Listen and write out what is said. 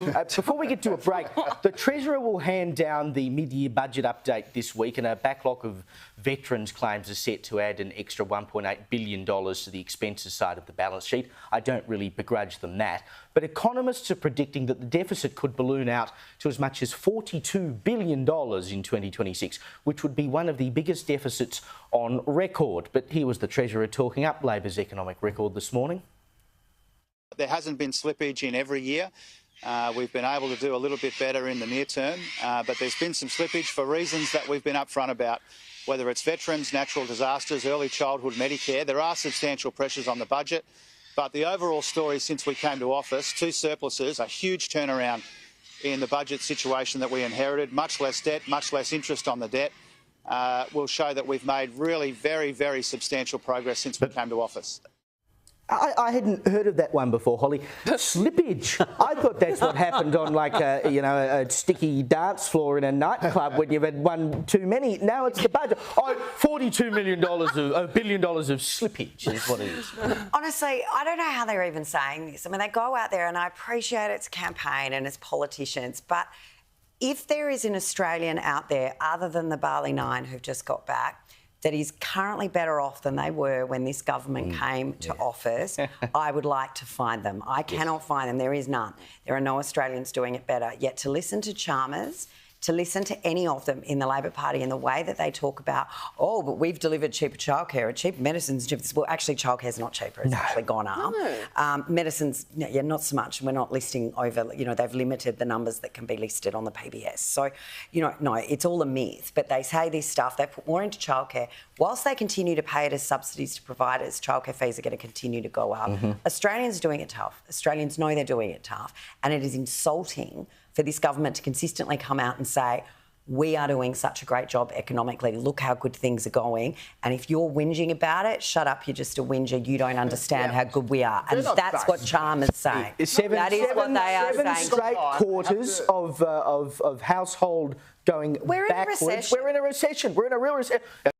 Before we get to a break, the Treasurer will hand down the mid-year budget update this week, and a backlog of veterans claims are set to add an extra $1.8 billion to the expenses side of the balance sheet. I don't really begrudge them that. But economists are predicting that the deficit could balloon out to as much as $42 billion in 2026, which would be one of the biggest deficits on record. But here was the Treasurer talking up Labor's economic record this morning. There hasn't been slippage in every year. We've been able to do a little bit better in the near term, but there's been some slippage for reasons that we've been upfront about, whether it's veterans, natural disasters, early childhood, Medicare. There are substantial pressures on the budget, but the overall story since we came to office, two surpluses, a huge turnaround in the budget situation that we inherited, much less debt, much less interest on the debt, will show that we've made really very, very substantial progress since we came to office. I hadn't heard of that one before, Holly. Slippage. I thought that's what happened on like a sticky dance floor in a nightclub when you've had one too many. Now it's the budget. Oh, $42 billion of slippage is what it is. Honestly, I don't know how they're even saying this. I mean, they go out there, and I appreciate it's a campaign and it's politicians, but if there is an Australian out there other than the Bali Nine who've just got back that is currently better off than they were when this government came to office, I would like to find them. I cannot find them. There is none. There are no Australians doing it better. Yet to listen to Chalmers, to listen to any of them in the Labor Party in the way that they talk about, oh, but we've delivered cheaper childcare, cheaper medicines. Well, actually, childcare's not cheaper. It's actually gone up. No. Medicines, yeah, not so much. We're not listing over, they've limited the numbers that can be listed on the PBS. So, no, it's all a myth. But they say this stuff. They put more into childcare. Whilst they continue to pay it as subsidies to providers, childcare fees are going to continue to go up. Australians are doing it tough. Australians know they're doing it tough. And it is insulting for this government to consistently come out and say, we are doing such a great job economically, look how good things are going, and if you're whinging about it, shut up, you're just a whinger, you don't understand how good we are. And that's what Chalmers saying. That is what they are saying. 7 straight quarters of household going backwards. We're in a recession. We're in a recession. We're in a real recession.